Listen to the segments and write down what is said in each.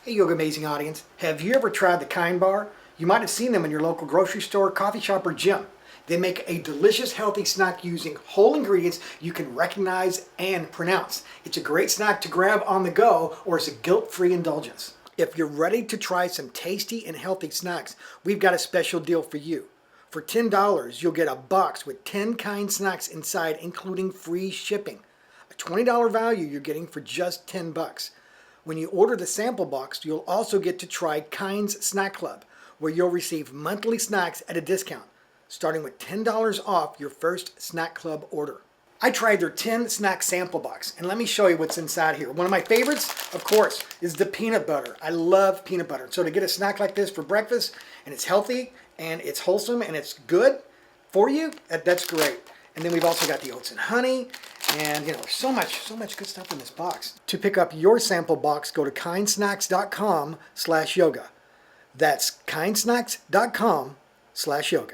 Hey YOGAmazing audience, have you ever tried the Kind Bar? You might have seen them in your local grocery store, coffee shop, or gym. They make a delicious healthy snack using whole ingredients you can recognize and pronounce. It's a great snack to grab on the go or as a guilt-free indulgence. If you're ready to try some tasty and healthy snacks, we've got a special deal for you. For $10, you'll get a box with 10 Kind snacks inside, including free shipping. A $20 value you're getting for just $10. When you order the sample box, you'll also get to try Kind's Snack Club, where you'll receive monthly snacks at a discount, starting with $10 off your first Snack Club order. I tried their 10 snack sample box, and let me show you what's inside here. One of my favorites, of course, is the peanut butter. I love peanut butter. So to get a snack like this for breakfast, and it's healthy, and it's wholesome, and it's good for you, that's great. And then we've also got the oats and honey, and there's so much good stuff in this box. To pick up your sample box, go to kindsnacks.com/yoga. That's kindsnacks.com/yoga.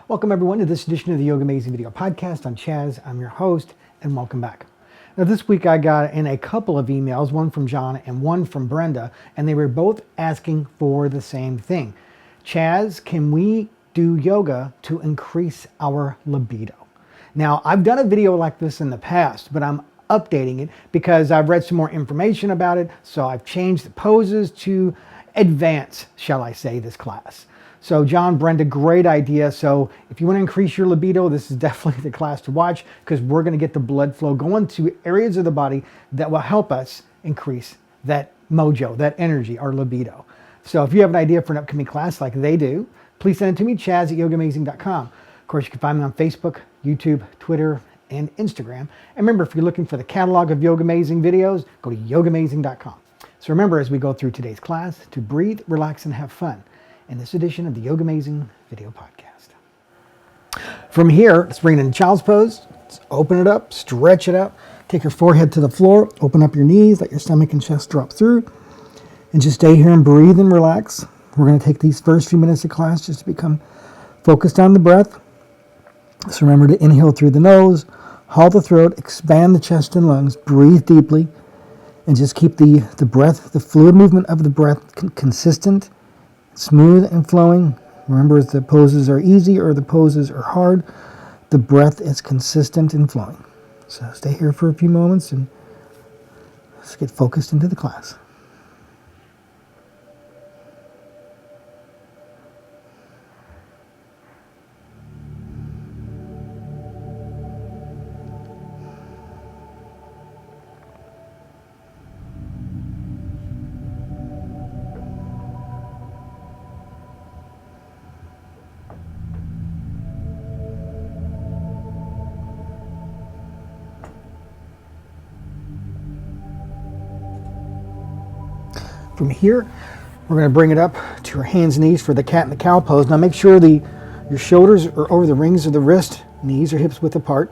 Welcome everyone to this edition of the YOGAmazing video podcast. I'm Chaz, I'm your host, and welcome back. Now this week I got in a couple of emails, one from John and one from Brenda, and they were both asking for the same thing. Chaz, can we do yoga to increase our libido? Now I've done a video like this in the past, but I'm updating it because I've read some more information about it, so I've changed the poses to advance, shall I say, this class. So John, Brenda, great idea. So if you want to increase your libido, this is definitely the class to watch because we're going to get the blood flow going to areas of the body that will help us increase that mojo, that energy, our libido. So if you have an idea for an upcoming class like they do, please send it to me, chaz@yogamazing.com. Of course, you can find me on Facebook, YouTube, Twitter, and Instagram. And remember, if you're looking for the catalog of YOGAmazing videos, go to yogamazing.com. So remember, as we go through today's class, to breathe, relax, and have fun in this edition of the YOGAmazing video podcast. From here, let's bring it in Mchale Pose. Let's open it up, stretch it out, take your forehead to the floor, open up your knees, let your stomach and chest drop through, and just stay here and breathe and relax. We're going to take these first few minutes of class just to become focused on the breath. So remember to inhale through the nose, halt the throat, expand the chest and lungs, breathe deeply, and just keep the breath, the fluid movement of the breath consistent, smooth and flowing. Remember, if the poses are easy or the poses are hard, the breath is consistent and flowing. So stay here for a few moments and let's get focused into the class. From here, we're going to bring it up to our hands and knees for the cat and the cow pose. Now make sure your shoulders are over the rings of the wrist, knees or hips width apart.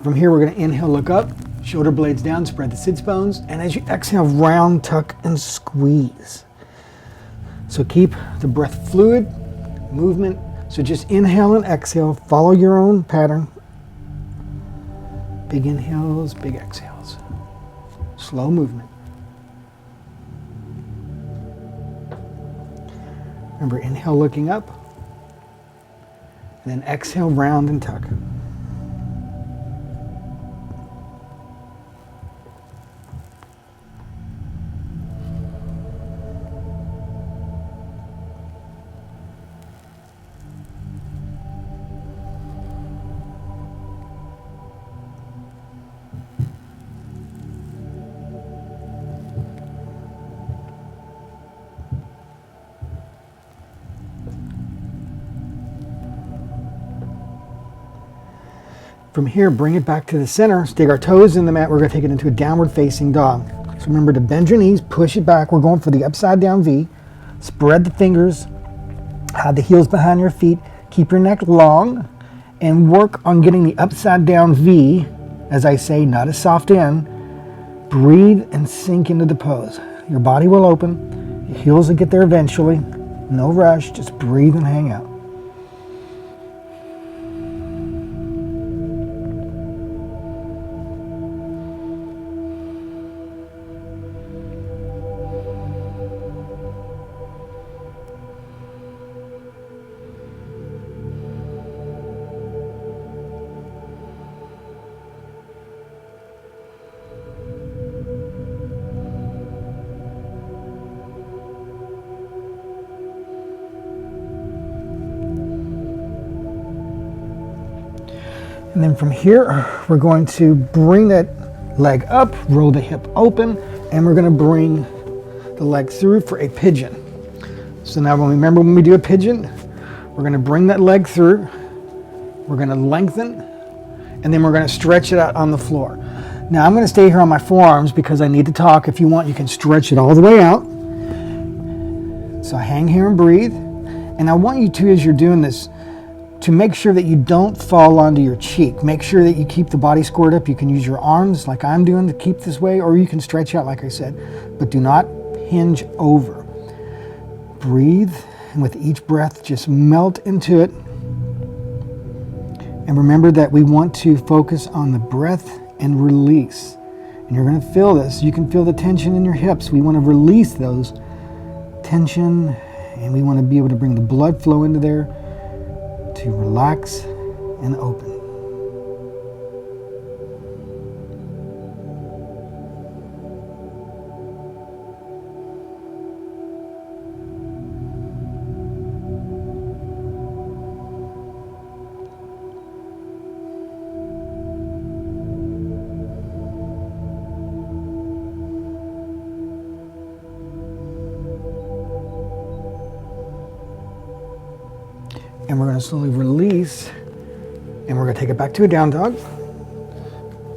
From here, we're going to inhale, look up, shoulder blades down, spread the sits bones. And as you exhale, round, tuck, and squeeze. So keep the breath fluid, movement. So just inhale and exhale, follow your own pattern. Big inhales, big exhales. Slow movement. Remember, inhale looking up, and then exhale, round and tuck. From here, bring it back to the center, stick our toes in the mat. We're going to take it into a downward facing dog. So remember to bend your knees, push it back. We're going for the upside down V. Spread the fingers, hide the heels behind your feet. Keep your neck long and work on getting the upside down V, as I say, not a soft N. Breathe and sink into the pose. Your body will open, your heels will get there eventually. No rush, just breathe and hang out. And then from here, we're going to bring that leg up, roll the hip open, and we're going to bring the leg through for a pigeon. So now remember when we do a pigeon, we're going to bring that leg through, we're going to lengthen, and then we're going to stretch it out on the floor. Now I'm going to stay here on my forearms because I need to talk. If you want, you can stretch it all the way out. So hang here and breathe. And I want you to, as you're doing this, to make sure that you don't fall onto your cheek. Make sure that you keep the body squared up. You can use your arms like I'm doing to keep this way, or you can stretch out like I said, but do not hinge over. Breathe, and with each breath, just melt into it. And remember that we want to focus on the breath and release. And you're going to feel this. You can feel the tension in your hips. We want to release those tension, and we want to be able to bring the blood flow into there to relax and open. And we're going to slowly release, and we're going to take it back to a down dog.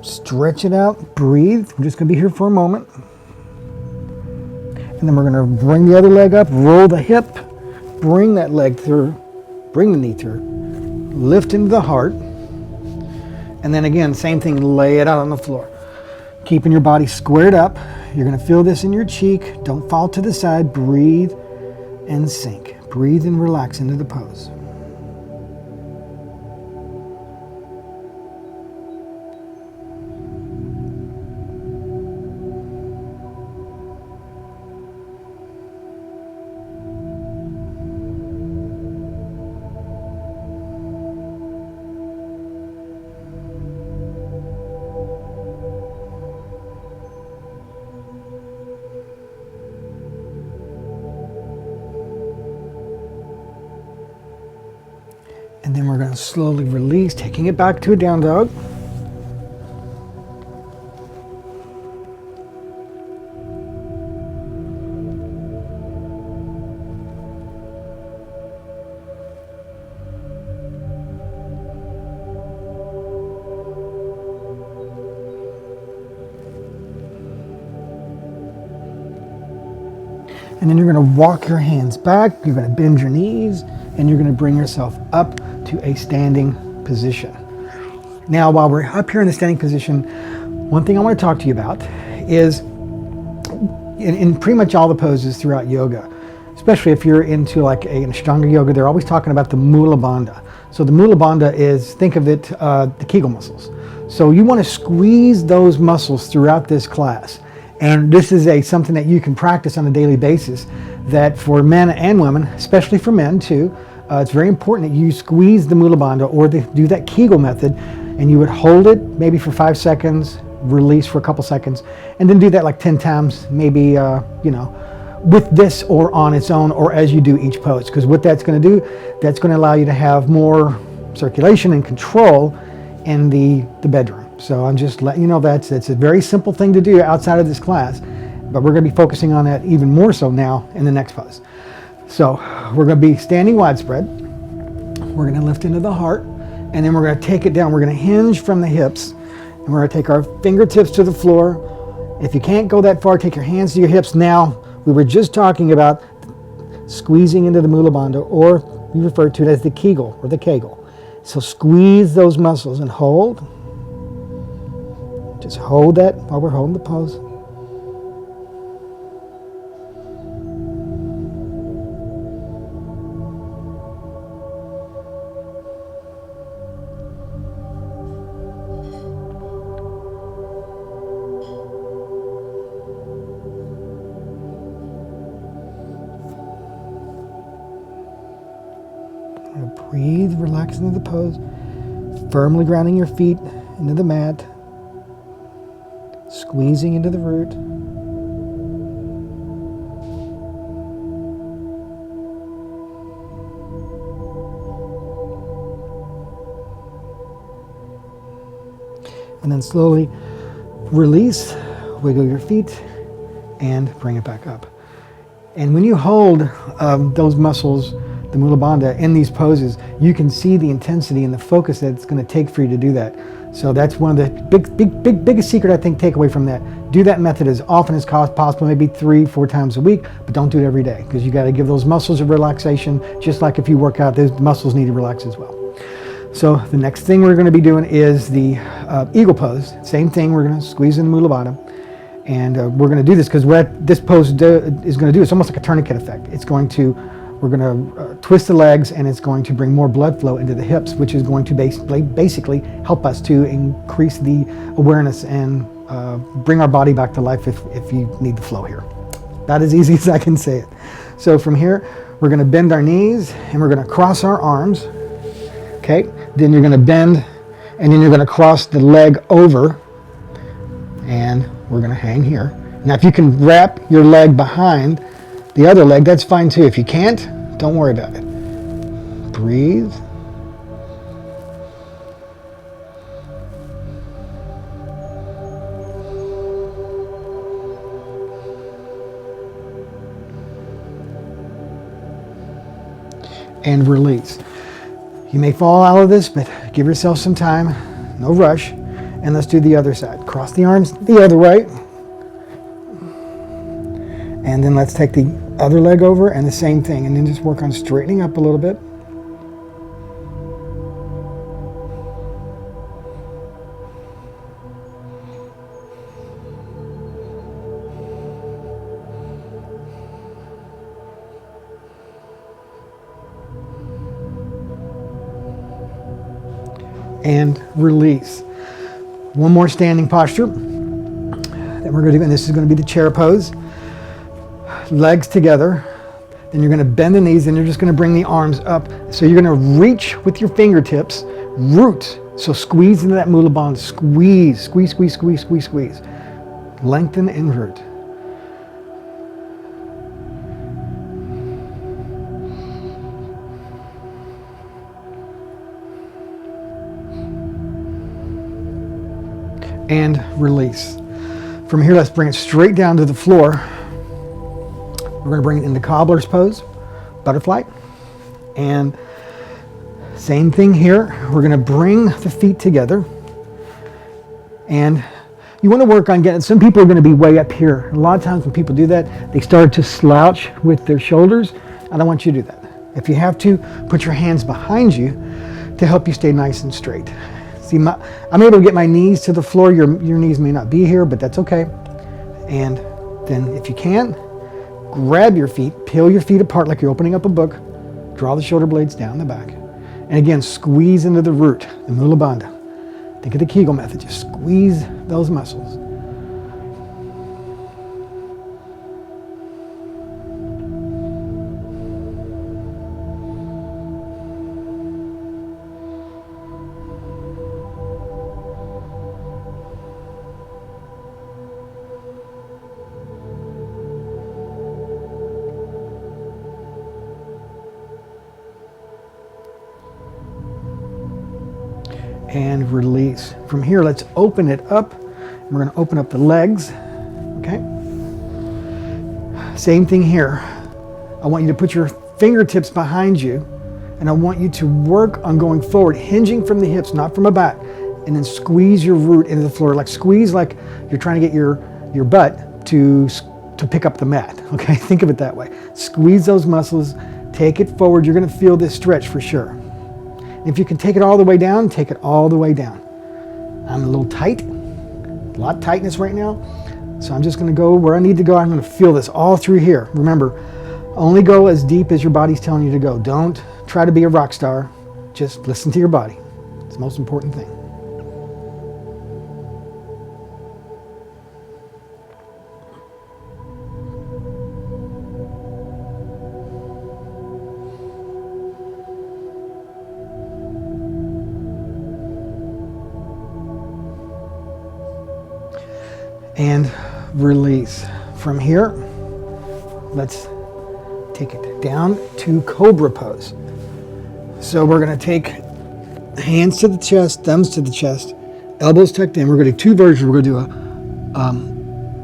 Stretch it out, breathe. We're just going to be here for a moment. And then we're going to bring the other leg up, roll the hip, bring that leg through, bring the knee through, lift into the heart. And then again, same thing, lay it out on the floor. Keeping your body squared up. You're going to feel this in your cheek. Don't fall to the side. Breathe and sink. Breathe and relax into the pose. And then we're going to slowly release, taking it back to a down dog. And then you're going to walk your hands back, you're going to bend your knees, and you're going to bring yourself up to a standing position. Now, while we're up here in the standing position, one thing I want to talk to you about is in pretty much all the poses throughout yoga, especially if you're into like a Ashtanga yoga, they're always talking about the Mula Bandha. So the Mula Bandha is, think of it, the Kegel muscles. So you want to squeeze those muscles throughout this class. And this is something that you can practice on a daily basis, that for men and women, especially for men too, it's very important that you squeeze the Mula Bandha or do that Kegel method, and you would hold it maybe for 5 seconds, release for a couple seconds, and then do that like 10 times, maybe, with this or on its own or as you do each pose. Because what that's going to do, that's going to allow you to have more circulation and control in the bedroom. So I'm just letting you know that's a very simple thing to do outside of this class, but we're going to be focusing on that even more so now in the next pose. So we're going to be standing widespread. We're going to lift into the heart, and then we're going to take it down. We're going to hinge from the hips, and we're going to take our fingertips to the floor. If you can't go that far, take your hands to your hips. Now, we were just talking about squeezing into the Mula Bandha, or we refer to it as the Kegel or the Kegel. So squeeze those muscles and hold. Just hold that while we're holding the pose. Breathe, relax into the pose, firmly grounding your feet into the mat, squeezing into the root. And then slowly release, wiggle your feet, and bring it back up. And when you hold those muscles, the Mula Bandha, in these poses, you can see the intensity and the focus that it's going to take for you to do that. So that's one of the biggest secret, I think, take away from that. Do that method as often as possible, maybe 3-4 times a week, but don't do it every day, because you got to give those muscles a relaxation. Just like if you work out, those muscles need to relax as well. So the next thing we're going to be doing is the eagle pose. Same thing, we're going to squeeze in the Mula Bandha. And we're going to do this because what this pose is going to do, it's almost like a tourniquet effect. We're going to twist the legs, and it's going to bring more blood flow into the hips, which is going to basically help us to increase the awareness and bring our body back to life if you need the flow here. About as easy as I can say it. So from here, we're going to bend our knees, and we're going to cross our arms. Okay, then you're going to bend, and then you're going to cross the leg over, and we're going to hang here. Now, if you can wrap your leg behind the other leg, that's fine too. If you can't, don't worry about it. Breathe. And release. You may fall out of this, but give yourself some time. No rush. And let's do the other side. Cross the arms the other way. And then let's take the other leg over and the same thing. And then just work on straightening up a little bit. And release. One more standing posture that we're going to do, and this is going to be the chair pose. Legs together, then you're going to bend the knees, and you're just going to bring the arms up. So you're going to reach with your fingertips, root. So squeeze into that Mula Bandha. Squeeze, squeeze, squeeze, squeeze, squeeze, squeeze. Lengthen and root. And release. From here, let's bring it straight down to the floor. We're going to bring it into cobbler's pose, butterfly. And same thing here. We're going to bring the feet together. And you want to work on getting, some people are going to be way up here. A lot of times when people do that, they start to slouch with their shoulders. I don't want you to do that. If you have to, put your hands behind you to help you stay nice and straight. See, I'm able to get my knees to the floor. Your knees may not be here, but that's okay. And then if you can, grab your feet, peel your feet apart like you're opening up a book, draw the shoulder blades down the back, and again, squeeze into the root, the Mula Bandha. Think of the Kegel method, just squeeze those muscles. And release. From here, let's open it up. We're going to open up the legs. Okay. Same thing here. I want you to put your fingertips behind you, and I want you to work on going forward, hinging from the hips, not from a back, and then squeeze your root into the floor. Like squeeze like you're trying to get your butt to pick up the mat. Okay, think of it that way. Squeeze those muscles, take it forward. You're going to feel this stretch for sure. If you can take it all the way down, take it all the way down. I'm a little tight, a lot of tightness right now. So I'm just going to go where I need to go. I'm going to feel this all through here. Remember, only go as deep as your body's telling you to go. Don't try to be a rock star. Just listen to your body. It's the most important thing. and release. From here, let's take it down to Cobra Pose. So we're going to take hands to the chest, thumbs to the chest, elbows tucked in. We're going to do two versions. We're going to do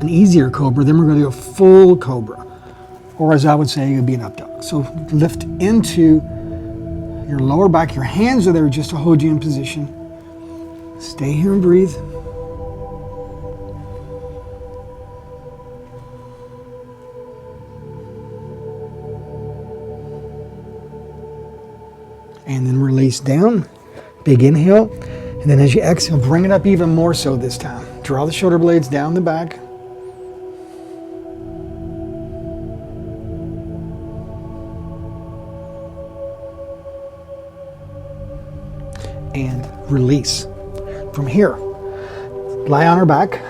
an easier Cobra, then we're going to do a full Cobra. Or as I would say, it would be an up dog. So lift into your lower back. Your hands are there just to hold you in position. Stay here and breathe. And then release down. Big inhale. And then as you exhale, bring it up even more so this time. Draw the shoulder blades down the back. And release. From here, lie on our back.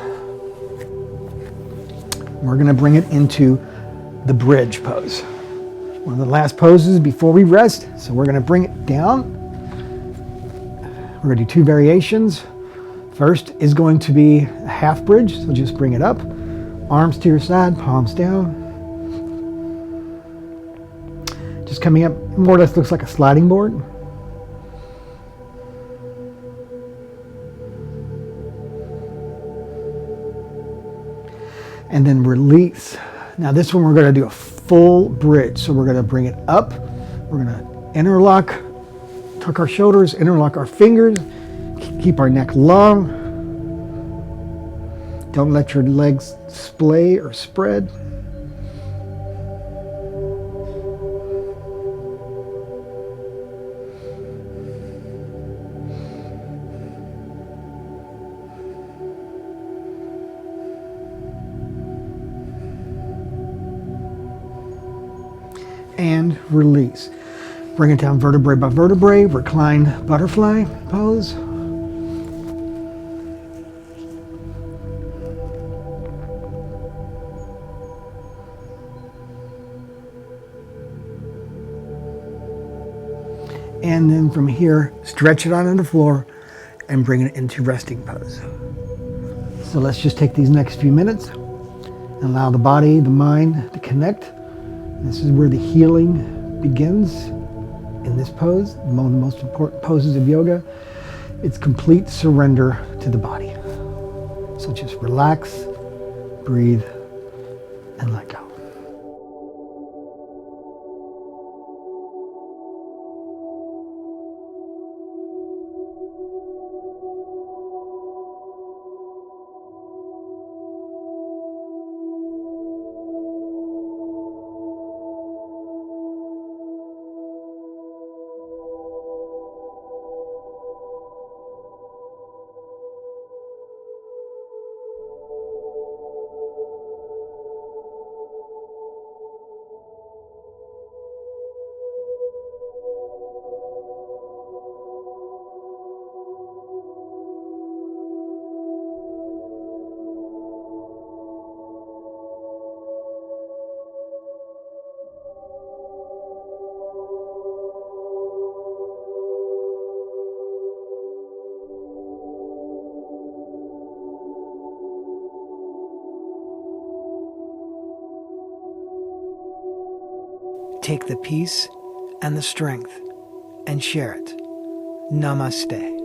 We're going to bring it into the bridge pose. One of the last poses before we rest. So we're going to bring it down. We're going to do two variations. First is going to be a half bridge. So just bring it up. Arms to your side, palms down. Just coming up, more or less looks like a sliding board. And then release. Now this one we're going to do a full bridge. So we're going to bring it up. We're going to interlock, tuck our shoulders, interlock our fingers, keep our neck long. Don't let your legs splay or spread. And release. Bring it down vertebrae by vertebrae, recline butterfly pose. And then from here, stretch it onto the floor and bring it into resting pose. So let's just take these next few minutes and allow the body, the mind to connect. This is where the healing begins in this pose, one of the most important poses of yoga. It's complete surrender to the body. So just relax, breathe, and let go. Take the peace and the strength and share it. Namaste.